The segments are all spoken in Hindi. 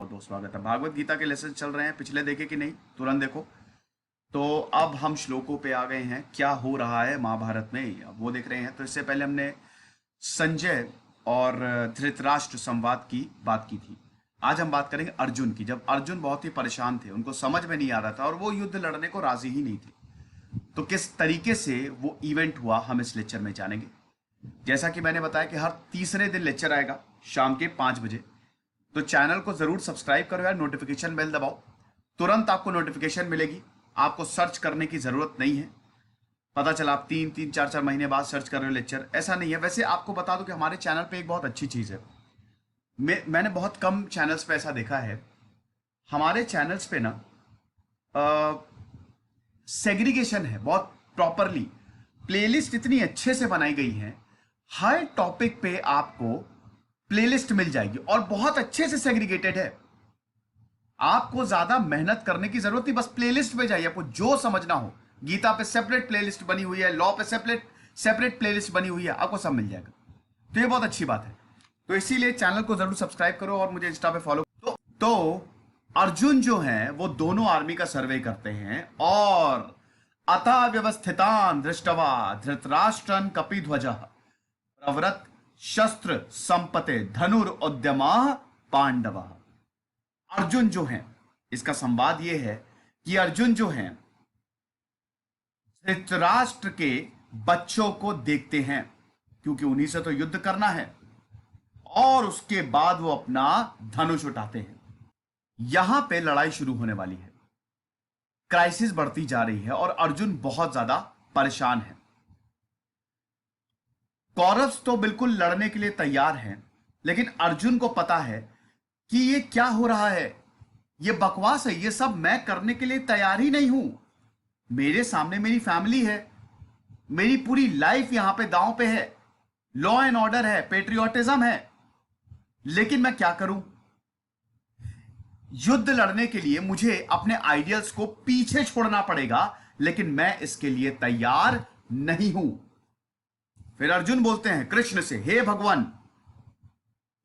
बहुत स्वागत है। भागवत गीता के लेसन चल रहे हैं, पिछले देखे कि नहीं? तुरंत देखो। तो अब हम श्लोकों पे आ गए हैं, क्या हो रहा है महाभारत में अब वो देख रहे हैं। तो इससे पहले हमने संजय और धृतराष्ट्र संवाद की बात की थी। आज हम बात करेंगे अर्जुन की। जब अर्जुन बहुत ही परेशान थे, उनको समझ में नहीं आ रहा था और वो युद्ध लड़ने को राजी ही नहीं थे, तो किस तरीके से वो इवेंट हुआ हम इस लेक्चर में जानेंगे। जैसा कि मैंने बताया कि हर तीसरे दिन लेक्चर आएगा शाम के 5 बजे, तो चैनल को जरूर सब्सक्राइब करो यार, नोटिफिकेशन बेल दबाओ, तुरंत आपको नोटिफिकेशन मिलेगी। आपको सर्च करने की जरूरत नहीं है। पता चला आप 3-3, 4-4 महीने बाद सर्च कर रहे हो लेक्चर, ऐसा नहीं है। वैसे आपको बता दूं कि हमारे चैनल पे एक बहुत अच्छी चीज है। मैंने बहुत कम चैनल्स पे ऐसा देखा है। हमारे चैनल्स पे ना सेग्रीगेशन है बहुत प्रॉपरली। प्लेलिस्ट इतनी अच्छे से बनाई गई है, हर टॉपिक पे आपको प्लेलिस्ट मिल जाएगी और बहुत अच्छे से सेग्रीगेटेड है। आपको ज्यादा मेहनत करने की जरूरत नहीं, बस प्लेलिस्ट पे जाइए, आपको जो समझना हो। गीता पे सेपरेट प्लेलिस्ट बनी हुई है, लॉ पे सेपरेट सेपरेट प्लेलिस्ट बनी हुई है, आपको सब मिल जाएगा। तो ये बहुत अच्छी बात है। तो इसीलिए चैनल को जरूर सब्सक्राइब करो और मुझे इंस्टा पे फॉलो। तो अर्जुन जो है वो दोनों आर्मी का सर्वे करते हैं और अतः व्यवस्थितान दृष्टवा धृतराष्ट्रन कपिध्वज प्रवृत शस्त्र संपते धनुर उद्यमा पांडव। अर्जुन जो है, इसका संवाद यह है कि अर्जुन जो है धृतराष्ट्र के बच्चों को देखते हैं, क्योंकि उन्हीं से तो युद्ध करना है, और उसके बाद वो अपना धनुष उठाते हैं। यहां पे लड़ाई शुरू होने वाली है, क्राइसिस बढ़ती जा रही है और अर्जुन बहुत ज्यादा परेशान है। कौरव तो बिल्कुल लड़ने के लिए तैयार हैं, लेकिन अर्जुन को पता है कि ये क्या हो रहा है, ये बकवास है, ये सब मैं करने के लिए तैयार ही नहीं हूं। मेरे सामने मेरी फैमिली है, मेरी पूरी लाइफ यहां पे दांव पे है, लॉ एंड ऑर्डर है, पेट्रियोटिज्म है, लेकिन मैं क्या करूं? युद्ध लड़ने के लिए मुझे अपने आइडियल्स को पीछे छोड़ना पड़ेगा, लेकिन मैं इसके लिए तैयार नहीं हूं। फिर अर्जुन बोलते हैं कृष्ण से, हे भगवान,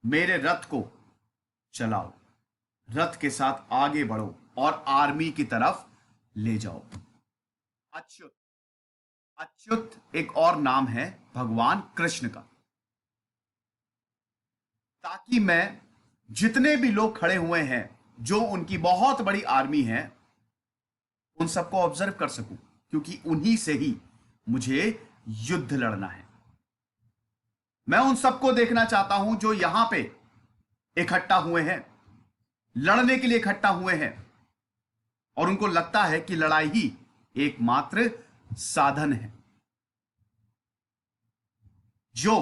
मेरे रथ को चलाओ, रथ के साथ आगे बढ़ो और आर्मी की तरफ ले जाओ। अच्युत, अच्युत एक और नाम है भगवान कृष्ण का, ताकि मैं जितने भी लोग खड़े हुए हैं जो उनकी बहुत बड़ी आर्मी है, उन सबको ऑब्जर्व कर सकूं, क्योंकि उन्हीं से ही मुझे युद्ध लड़ना है। मैं उन सबको देखना चाहता हूं जो यहां पे इकट्ठा हुए हैं, लड़ने के लिए इकट्ठा हुए हैं, और उनको लगता है कि लड़ाई ही एकमात्र साधन है। जो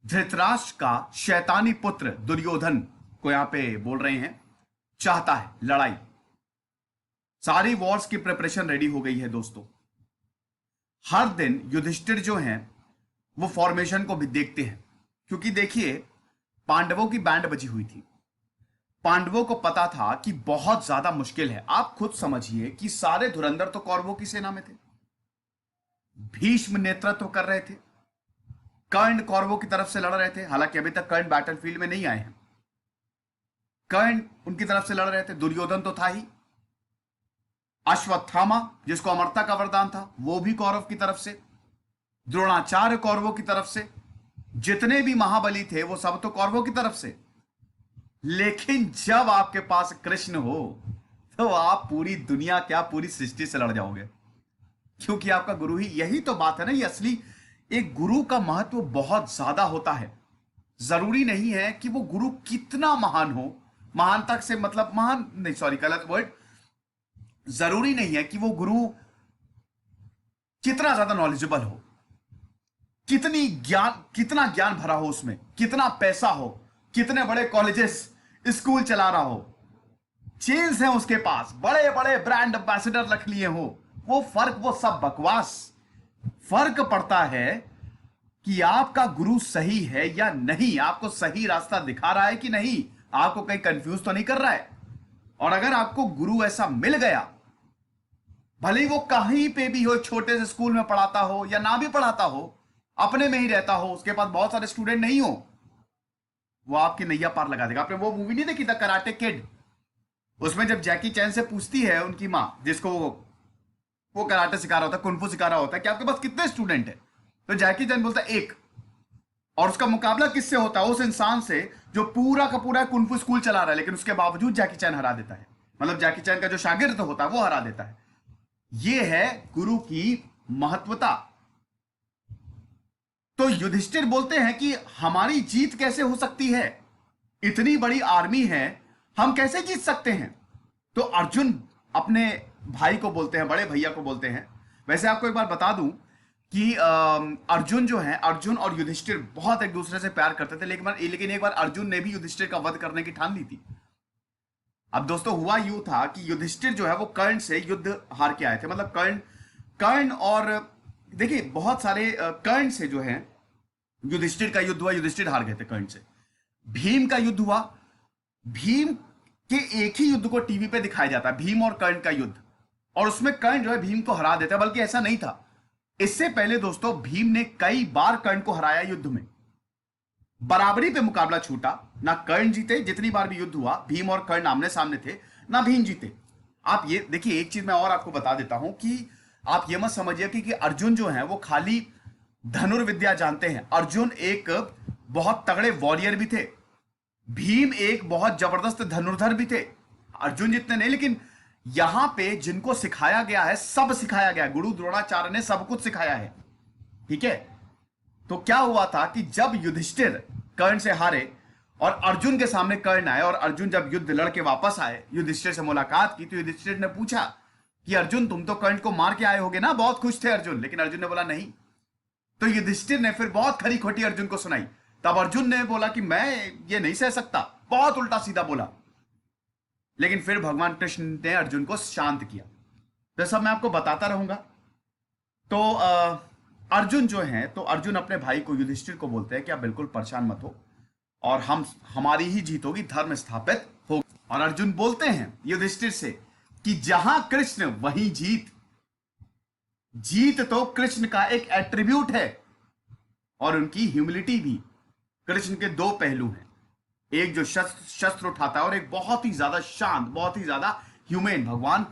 धृतराष्ट्र का शैतानी पुत्र दुर्योधन को यहां पे बोल रहे हैं, चाहता है लड़ाई। सारी वॉर्स की प्रिपरेशन रेडी हो गई है दोस्तों। हर दिन युधिष्ठिर जो हैं वो फॉर्मेशन को भी देखते हैं, क्योंकि देखिए पांडवों की बैंड बजी हुई थी। पांडवों को पता था कि बहुत ज्यादा मुश्किल है। आप खुद समझिए कि सारे धुरंधर तो कौरवों की सेना में थे, भीष्म नेतृत्व कर रहे थे, कर्ण कौरवों की तरफ से लड़ रहे थे, हालांकि अभी तक कर्ण बैटलफील्ड में नहीं आए हैं। कर्ण उनकी तरफ से लड़ रहे थे, दुर्योधन तो था ही, अश्वत्थामा जिसको अमरता का वरदान था वो भी कौरव की तरफ से, द्रोणाचार्य कौरवों की तरफ से, जितने भी महाबली थे वो सब तो कौरवों की तरफ से। लेकिन जब आपके पास कृष्ण हो तो आप पूरी दुनिया क्या पूरी सृष्टि से लड़ जाओगे, क्योंकि आपका गुरु ही। यही तो बात है ना, ये असली एक गुरु का महत्व बहुत ज्यादा होता है। जरूरी नहीं है कि वो गुरु कितना महान हो, महान तक से मतलब महान नहीं, सॉरी गलत वर्ड, जरूरी नहीं है कि वो गुरु कितना ज्यादा नॉलेजेबल हो, कितना ज्ञान भरा हो उसमें, कितना पैसा हो, कितने बड़े कॉलेजेस स्कूल चला रहा हो, चेन्स हैं उसके पास, बड़े बड़े ब्रांड एम्बेसडर रख लिए हो। वो फर्क, वो सब बकवास। फर्क पड़ता है कि आपका गुरु सही है या नहीं, आपको सही रास्ता दिखा रहा है कि नहीं, आपको कहीं कंफ्यूज तो नहीं कर रहा है। और अगर आपको गुरु ऐसा मिल गया, भले ही वो कहीं पे भी हो, छोटे से स्कूल में पढ़ाता हो या ना भी पढ़ाता हो, अपने में ही रहता हो, उसके पास बहुत सारे स्टूडेंट नहीं हो, वो आपकी नैया पार लगा देगा। आपने वो मूवी नहीं देखी था कराटे किड? उसमें जब जैकी चैन से पूछती है उनकी माँ, जिसको वो कराटे सिखा रहा होता है, कुंफू सिखा रहा होता है, कि आपके पास कितने स्टूडेंट है? तो जैकी चैन बोलता है एक। और उसका मुकाबला किससे होता है? उस इंसान से जो पूरा का पूरा कुंफू स्कूल चला रहा है, लेकिन उसके बावजूद जैकी चैन हरा देता है। मतलब जैकी चैन का जो शागिर्द होता है वो हरा देता है। ये है गुरु की महत्वता। तो युधिष्ठिर बोलते हैं कि हमारी जीत कैसे हो सकती है? इतनी बड़ी आर्मी है, हम कैसे जीत सकते हैं? तो अर्जुन अपने भाई को बोलते हैं, बड़े भैया को बोलते हैं। वैसे आपको एक बार बता दूं कि अर्जुन जो है, अर्जुन और युधिष्ठिर बहुत एक दूसरे से प्यार करते थे, लेकिन एक बार अर्जुन ने भी युधिष्ठिर का वध करने की ठान ली थी। अब दोस्तों हुआ यूं था कि युधिष्ठिर जो है वो कर्ण से युद्ध हार के आए थे। मतलब कर्ण कर्ण और देखिए बहुत सारे कर्ण से जो है युधिष्ठिर का युद्ध हुआ, युधिष्ठिर हार गए थे कर्ण से। भीम का युद्ध हुआ, भीम के एक ही युद्ध को टीवी पे दिखाया जाता है, भीम और कर्ण का युद्ध, और उसमें कर्ण जो है भीम को हरा देता है। बल्कि ऐसा नहीं था, इससे पहले दोस्तों भीम ने कई बार कर्ण को हराया युद्ध में। बराबरी पे मुकाबला छूटा, ना कर्ण जीते, जितनी बार भी युद्ध हुआ भीम और कर्ण आमने सामने थे, ना भीम जीते। आप ये देखिए, एक चीज मैं और आपको बता देता हूं कि आप ये मत समझिए कि अर्जुन जो है वो खाली धनुर्विद्या जानते हैं। अर्जुन एक बहुत तगड़े वॉरियर भी थे, भीम एक बहुत जबरदस्त धनुर्धर भी थे। अर्जुन जितने नहीं, लेकिन यहां पे जिनको सिखाया गया है सब सिखाया गया, गुरु द्रोणाचार्य ने सब कुछ सिखाया है। ठीक है? तो क्या हुआ था कि जब युधिष्ठिर कर्ण से हारे और अर्जुन के सामने कर्ण आए, और अर्जुन जब युद्ध लड़के वापस आए, युधिष्ठिर से मुलाकात की, तो युधिष्ठिर ने पूछा कि अर्जुन तुम तो कर्ण को मार के आए होगे ना? बहुत खुश थे अर्जुन, लेकिन अर्जुन ने बोला नहीं। तो युधिष्ठिर ने फिर बहुत खरी खोटी अर्जुन को सुनाई। तब अर्जुन ने बोला कि मैं ये नहीं सह सकता, बहुत उल्टा सीधा बोला। लेकिन फिर भगवान कृष्ण ने अर्जुन को शांत किया। तो सब मैं आपको बताता रहूंगा। तो अर्जुन जो है, तो अर्जुन अपने भाई को युधिष्ठिर को बोलते हैं कि आप बिल्कुल परेशान मत हो, और हमारी ही जीत होगी, धर्म स्थापित होगी। और अर्जुन बोलते हैं युधिष्ठिर से कि जहां कृष्ण वहीं जीत। जीत तो कृष्ण का एक एट्रीब्यूट है, और उनकी ह्यूमिलिटी भी। कृष्ण के दो पहलू हैं, एक जो शस्त्र उठाता है, और एक बहुत ही ज्यादा शांत, बहुत ही ज्यादा ह्यूमन।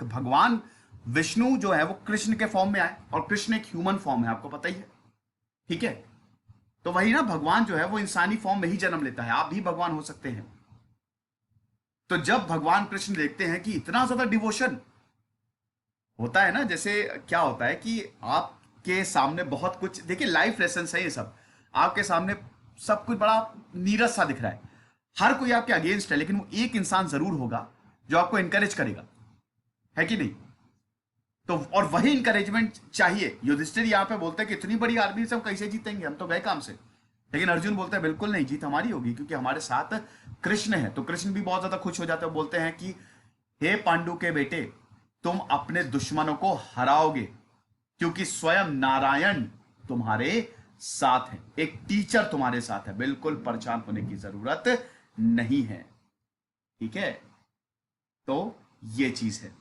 भगवान विष्णु जो है वो कृष्ण के फॉर्म में आए, और कृष्ण एक ह्यूमन फॉर्म है, आपको पता ही है। ठीक है? तो वही ना, भगवान जो है वो इंसानी फॉर्म में ही जन्म लेता है, आप भी भगवान हो सकते हैं। तो जब भगवान कृष्ण देखते हैं कि इतना ज्यादा डिवोशन होता है ना, जैसे क्या होता है कि आपके सामने बहुत कुछ, देखिए लाइफ लेसन है ये सब, आपके सामने सब कुछ बड़ा नीरस सा दिख रहा है, हर कोई आपके अगेंस्ट है, लेकिन वो एक इंसान जरूर होगा जो आपको इंकरेज करेगा, है कि नहीं? तो और वही इंकरेजमेंट चाहिए। युधिष्ठिर यहां पे बोलते हैं कि इतनी बड़ी आर्मी से हम कैसे जीतेंगे, हम तो गए काम से। लेकिन अर्जुन बोलते हैं बिल्कुल नहीं, जीत हमारी होगी, क्योंकि हमारे साथ कृष्ण है। तो कृष्ण भी बहुत ज्यादा खुश हो जाते हैं, बोलते हैं कि हे पांडु के बेटे, तुम अपने दुश्मनों को हराओगे, क्योंकि स्वयं नारायण तुम्हारे साथ है, एक टीचर तुम्हारे साथ है, बिल्कुल परेशान होने की जरूरत नहीं है। ठीक है? तो ये चीज है।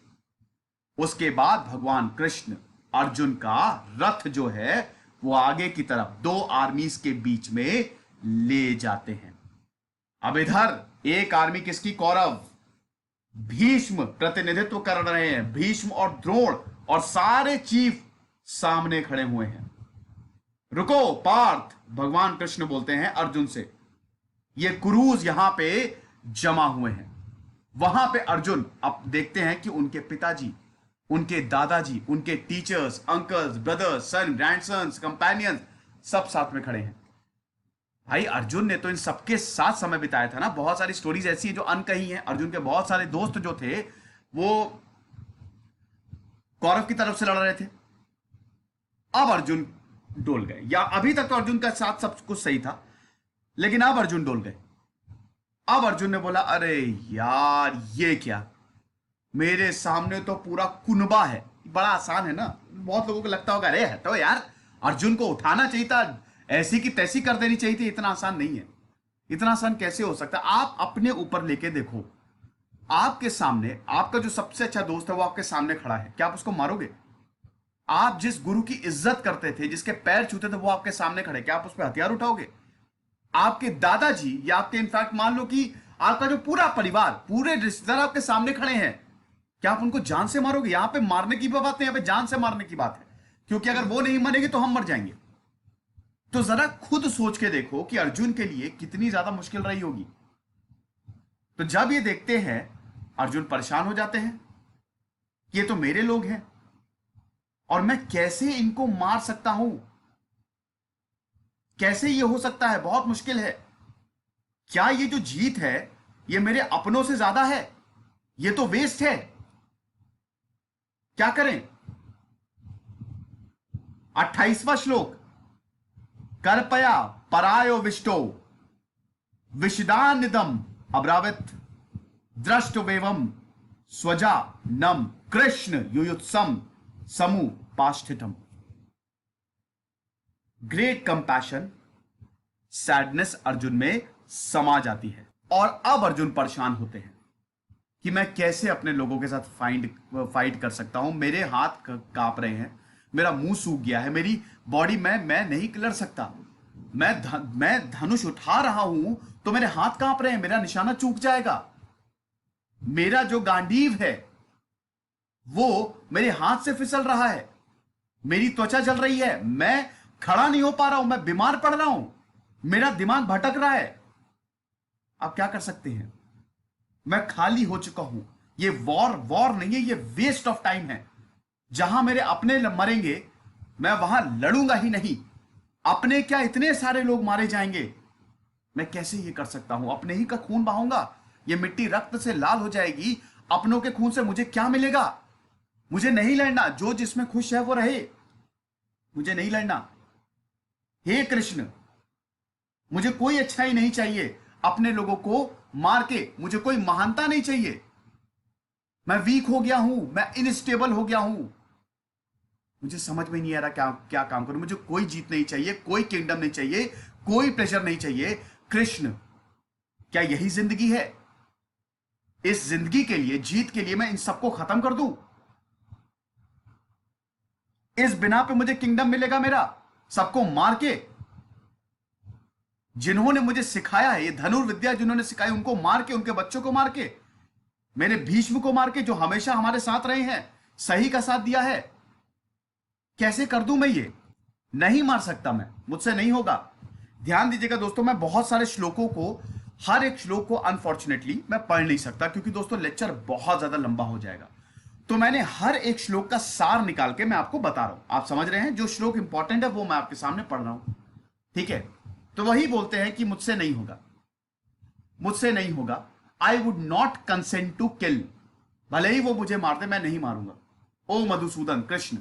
उसके बाद भगवान कृष्ण अर्जुन का रथ जो है वो आगे की तरफ दो आर्मीज के बीच में ले जाते हैं। अब इधर एक आर्मी किसकी? कौरव। भीष्म प्रतिनिधित्व कर रहे हैं, भीष्म और द्रोण और सारे चीफ सामने खड़े हुए हैं। रुको पार्थ, भगवान कृष्ण बोलते हैं अर्जुन से, ये कुरूज यहां पे जमा हुए हैं। वहां पे अर्जुन अब देखते हैं कि उनके पिताजी, उनके दादाजी, उनके टीचर्स, अंकल्स, ब्रदर्स, सन, ग्रैंडसन्स, कंपेनियंस सब साथ में खड़े हैं। भाई अर्जुन ने तो इन सबके साथ समय बिताया था ना। बहुत सारी स्टोरीज ऐसी हैं जो अनकही हैं। अर्जुन के बहुत सारे दोस्त जो थे वो कौरव की तरफ से लड़ रहे थे। अब अर्जुन डोल गए, या अभी तक तो अर्जुन का साथ सब कुछ सही था, लेकिन अब अर्जुन डोल गए। अब अर्जुन ने बोला अरे यार ये क्या, मेरे सामने तो पूरा कुनबा है। बड़ा आसान है ना, बहुत लोगों को लगता होगा अरे तो यार अर्जुन को उठाना चाहिए था, ऐसी की तैसी कर देनी चाहिए थी। इतना आसान नहीं है। इतना आसान कैसे हो सकता है? आप अपने ऊपर लेके देखो, आपके सामने आपका जो सबसे अच्छा दोस्त है वो आपके सामने खड़ा है, क्या आप उसको मारोगे? आप जिस गुरु की इज्जत करते थे, जिसके पैर छूते थे, वो आपके सामने खड़े, क्या आप उस पर हथियार उठाओगे? आपके दादाजी या आपके इनफैक्ट मान लो कि आपका जो पूरा परिवार, पूरे रिश्तेदार आपके सामने खड़े हैं, क्या आप उनको जान से मारोगे? यहां पे मारने की बात नहीं, यहां पे जान से मारने की बात है, क्योंकि अगर वो नहीं मरेंगे तो हम मर जाएंगे। तो जरा खुद सोच के देखो कि अर्जुन के लिए कितनी ज्यादा मुश्किल रही होगी। तो जब ये देखते हैं, अर्जुन परेशान हो जाते हैं, ये तो मेरे लोग हैं और मैं कैसे इनको मार सकता हूं, कैसे ये हो सकता है, बहुत मुश्किल है। क्या ये जो जीत है ये मेरे अपनों से ज्यादा है? ये तो वेस्ट है, क्या करें? 28वां श्लोक, कर्पया परायो विष्टो विषदानिदम अब्रावित द्रष्टवेवम स्वजा नम कृष्ण युयुत्सम समु पाष्ठितम। ग्रेट कंपैशन, सैडनेस अर्जुन में समा जाती है और अब अर्जुन परेशान होते हैं कि मैं कैसे अपने लोगों के साथ फाइट कर सकता हूं। मेरे हाथ कांप रहे हैं, मेरा मुंह सूख गया है, मेरी बॉडी में मैं नहीं लड़ सकता। मैं धनुष उठा रहा हूं तो मेरे हाथ कांप रहे हैं, मेरा निशाना चूक जाएगा। मेरा जो गांडीव है वो मेरे हाथ से फिसल रहा है, मेरी त्वचा जल रही है, मैं खड़ा नहीं हो पा रहा हूं, मैं बीमार पड़ रहा हूं, मेरा दिमाग भटक रहा है। आप क्या कर सकते हैं? मैं खाली हो चुका हूं। ये वॉर नहीं है, ये वेस्ट ऑफ टाइम है। जहां मेरे अपने मरेंगे मैं वहां लड़ूंगा ही नहीं। अपने क्या, इतने सारे लोग मारे जाएंगे, मैं कैसे ये कर सकता हूं? अपने ही का खून बहाऊंगा, ये मिट्टी रक्त से लाल हो जाएगी, अपनों के खून से मुझे क्या मिलेगा? मुझे नहीं लड़ना, जो जिसमें खुश है वो रहे, मुझे नहीं लड़ना। हे कृष्ण, मुझे कोई अच्छाई नहीं चाहिए, अपने लोगों को मार के मुझे कोई महानता नहीं चाहिए। मैं वीक हो गया हूं, मैं इनस्टेबल हो गया हूं, मुझे समझ में नहीं आ रहा क्या क्या काम करूं। मुझे कोई जीत नहीं चाहिए, कोई किंगडम नहीं चाहिए, कोई प्लेजर नहीं चाहिए। कृष्ण, क्या यही जिंदगी है? इस जिंदगी के लिए, जीत के लिए मैं इन सबको खत्म कर दूं? इस बिना पे मुझे किंगडम मिलेगा मेरा, सबको मार के? जिन्होंने मुझे सिखाया है, ये धनुर्विद्या जिन्होंने सिखाई, उनको मार के, उनके बच्चों को मार के, मेरे भीष्म को मार के, जो हमेशा हमारे साथ रहे हैं, सही का साथ दिया है, कैसे कर दूं मैं ये? नहीं मार सकता मैं, मुझसे नहीं होगा। ध्यान दीजिएगा दोस्तों, मैं बहुत सारे श्लोकों को, हर एक श्लोक को अनफॉर्चुनेटली मैं पढ़ नहीं सकता, क्योंकि दोस्तों लेक्चर बहुत ज्यादा लंबा हो जाएगा। तो मैंने हर एक श्लोक का सार निकाल के मैं आपको बता रहा हूं। आप समझ रहे हैं? जो श्लोक इंपॉर्टेंट है वो मैं आपके सामने पढ़ रहा हूं, ठीक है? तो वही बोलते हैं कि मुझसे नहीं होगा, मुझसे नहीं होगा। I would not consent to kill, भले ही वो मुझे मार दे, मैं नहीं मारूंगा। ओ मधुसूदन कृष्ण,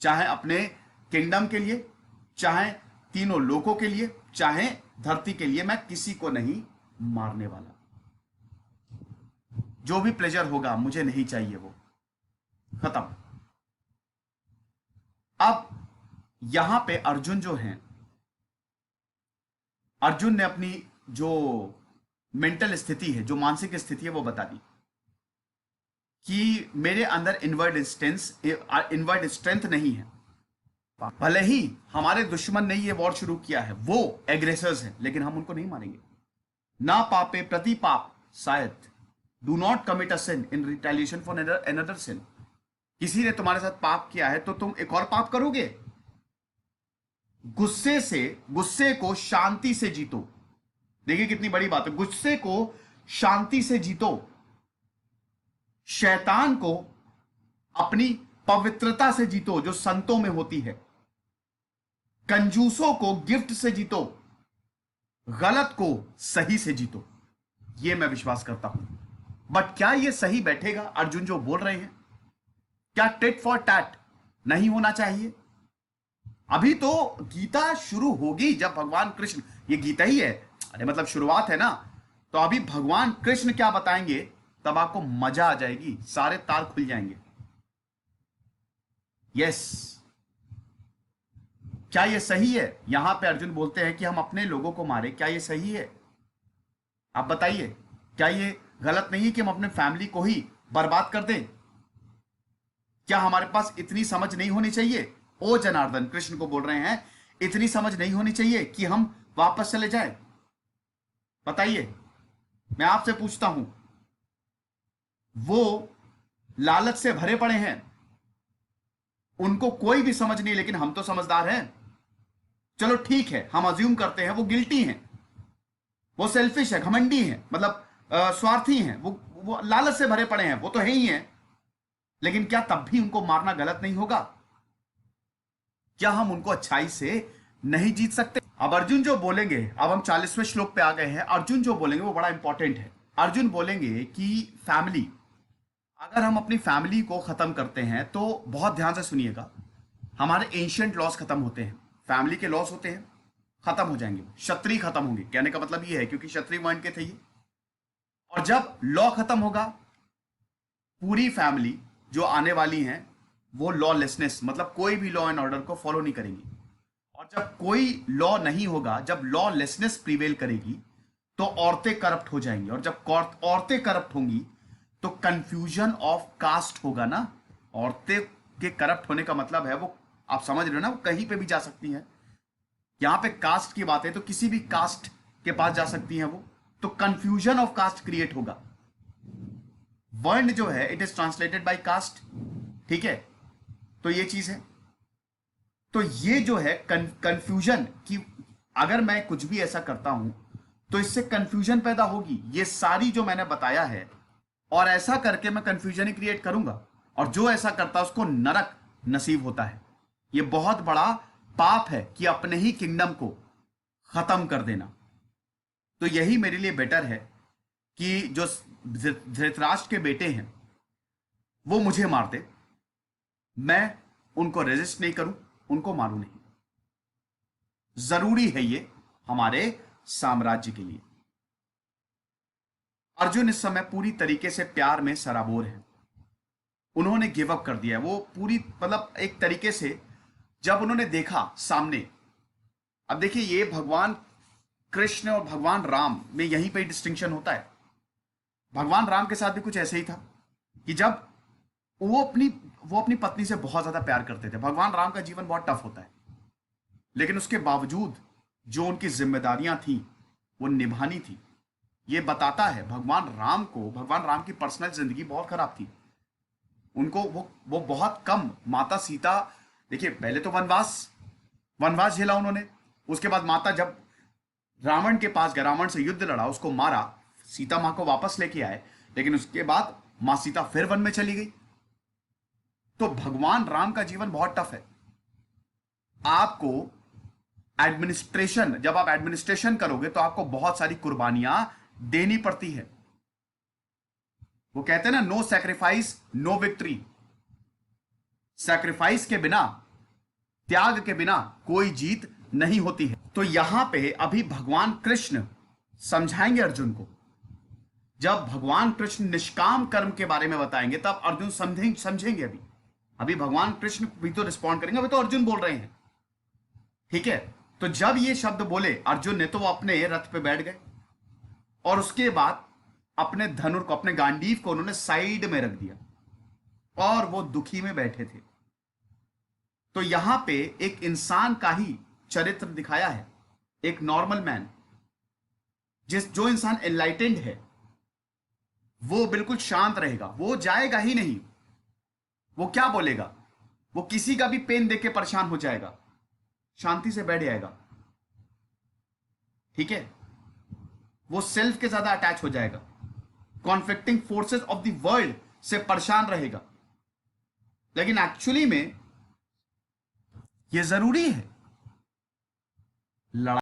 चाहे अपने किंगडम के लिए, चाहे तीनों लोकों के लिए, चाहे धरती के लिए, मैं किसी को नहीं मारने वाला। जो भी प्लेजर होगा मुझे नहीं चाहिए, वो खत्म। अब यहां पे अर्जुन जो हैं, अर्जुन ने अपनी जो मेंटल स्थिति है, जो मानसिक स्थिति है, वो बता दी कि मेरे अंदर इनवर्ड स्ट्रेंथ नहीं है। भले ही हमारे दुश्मन ने ये वॉर शुरू किया है, वो एग्रेसर्स हैं, लेकिन हम उनको नहीं मारेंगे। ना पापे प्रति पाप शायद, do not commit a sin in retaliation for another sin. किसी ने तुम्हारे साथ पाप किया है तो तुम एक और पाप करोगे? गुस्से को शांति से जीतो। देखिए कितनी बड़ी बात है, गुस्से को शांति से जीतो। शैतान को अपनी पवित्रता से जीतो, जो संतों में होती है। कंजूसों को गिफ्ट से जीतो, गलत को सही से जीतो। यह मैं विश्वास करता हूं। बट क्या यह सही बैठेगा अर्जुन जो बोल रहे हैं? क्या टिट फॉर टैट नहीं होना चाहिए? अभी तो गीता शुरू होगी जब भगवान कृष्ण, ये गीता ही है, अरे मतलब शुरुआत है ना, तो अभी भगवान कृष्ण क्या बताएंगे तब आपको मजा आ जाएगी, सारे तार खुल जाएंगे। यस, क्या यह सही है? यहां पे अर्जुन बोलते हैं कि हम अपने लोगों को मारे, क्या यह सही है? आप बताइए, क्या यह गलत नहीं है कि हम अपने फैमिली को ही बर्बाद कर दें? क्या हमारे पास इतनी समझ नहीं होनी चाहिए? ओ जनार्दन, कृष्ण को बोल रहे हैं, इतनी समझ नहीं होनी चाहिए कि हम वापस चले जाएं? बताइए, मैं आपसे पूछता हूं। वो लालच से भरे पड़े हैं, उनको कोई भी समझ नहीं, लेकिन हम तो समझदार हैं। चलो ठीक है, हम अज्यूम करते हैं वो गिल्टी हैं, वो सेल्फिश है, घमंडी है, मतलब स्वार्थी हैं, वो लालच से भरे पड़े हैं, वो तो है ही हैं। लेकिन क्या तब भी उनको मारना गलत नहीं होगा? क्या हम उनको अच्छाई से नहीं जीत सकते? अब अर्जुन जो बोलेंगे, अब हम 40वें श्लोक पे आ गए हैं। अर्जुन जो बोलेंगे वो बड़ा इंपॉर्टेंट है। अर्जुन बोलेंगे कि फैमिली, अगर हम अपनी फैमिली को खत्म करते हैं, तो बहुत ध्यान से सुनिएगा, हमारे एंशियंट लॉस खत्म होते हैं, फैमिली के लॉस होते हैं, खत्म हो जाएंगे, क्षत्रिय खत्म होंगे। कहने का मतलब ये है, क्योंकि क्षत्रिय वर्ण के थे ये। और जब लॉ खत्म होगा, पूरी फैमिली जो आने वाली हैं वो लॉलेसनेस, मतलब कोई भी लॉ एंड ऑर्डर को फॉलो नहीं करेंगी। और जब कोई लॉ नहीं होगा, जब लॉलेसनेस प्रिवेल करेगी, तो औरतें करप्ट हो जाएंगी। और जब औरतें करप्ट होंगी, तो कंफ्यूजन ऑफ कास्ट होगा ना। औरतें के करप्ट होने का मतलब है, वो आप समझ रहे हो ना, वो कहीं पे भी जा सकती हैं। यहां पे कास्ट की बात है, तो किसी भी कास्ट के पास जा सकती हैं वो। तो कंफ्यूजन ऑफ कास्ट क्रिएट होगा। वर्ण जो है, it is translated by caste, ठीक है। तो ये चीज है। तो ये जो है कंफ्यूजन की, अगर मैं कुछ भी ऐसा करता हूं तो इससे कंफ्यूजन पैदा होगी। ये सारी जो मैंने बताया है, और ऐसा करके मैं कंफ्यूजन ही क्रिएट करूंगा, और जो ऐसा करता है उसको नरक नसीब होता है। ये बहुत बड़ा पाप है कि अपने ही किंगडम को खत्म कर देना। तो यही मेरे लिए बेटर है कि जो धृतराष्ट्र के बेटे हैं वो मुझे मार दे, मैं उनको रेजिस्ट नहीं करूं, उनको मारूं नहीं। जरूरी है ये हमारे साम्राज्य के लिए। अर्जुन इस समय पूरी तरीके से प्यार में सराबोर है। उन्होंने गिव अप कर दिया है, वो पूरी, मतलब एक तरीके से जब उन्होंने देखा सामने। अब देखिए, ये भगवान कृष्ण और भगवान राम में यहीं पे डिस्टिंक्शन होता है। भगवान राम के साथ भी कुछ ऐसे ही था कि जब वो अपनी पत्नी से बहुत ज्यादा प्यार करते थे। भगवान राम का जीवन बहुत टफ होता है, लेकिन उसके बावजूद जो उनकी जिम्मेदारियां थी वो निभानी थी। ये बताता है भगवान राम को, भगवान राम की पर्सनल जिंदगी बहुत खराब थी। उनको वो बहुत कम माता सीता, देखिए पहले तो वनवास वनवास झेला उन्होंने। उसके बाद माता जब रावण के पास गया, रावण से युद्ध लड़ा, उसको मारा, सीता मां को वापस लेके आए, लेकिन उसके बाद मां सीता फिर वन में चली गई। तो भगवान राम का जीवन बहुत टफ है। आपको एडमिनिस्ट्रेशन, जब आप एडमिनिस्ट्रेशन करोगे तो आपको बहुत सारी कुर्बानियां देनी पड़ती है। वो कहते हैं ना, no sacrifice no victory. Sacrifice के बिना, त्याग के बिना कोई जीत नहीं होती है। तो यहां पे अभी भगवान कृष्ण समझाएंगे अर्जुन को। जब भगवान कृष्ण निष्काम कर्म के बारे में बताएंगे, तब अर्जुन समझेंगे। अभी भगवान कृष्ण भी तो रिस्पॉन्ड करेंगे, अभी तो अर्जुन बोल रहे हैं, ठीक है। तो जब ये शब्द बोले अर्जुन ने, तो वो अपने रथ पे बैठ गए, और उसके बाद अपने धनुर को, अपने गांडीव को उन्होंने साइड में रख दिया, और वो दुखी में बैठे थे। तो यहां पे एक इंसान का ही चरित्र दिखाया है, एक नॉर्मल मैन। जो इंसान एनलाइटेंड है वो बिल्कुल शांत रहेगा, वो जाएगा ही नहीं। वो क्या बोलेगा? वो किसी का भी पेन देख के परेशान हो जाएगा, शांति से बैठ जाएगा, ठीक है। वो सेल्फ के ज्यादा अटैच हो जाएगा, conflicting forces of the world से परेशान रहेगा। लेकिन एक्चुअली में ये जरूरी है। लड़ाई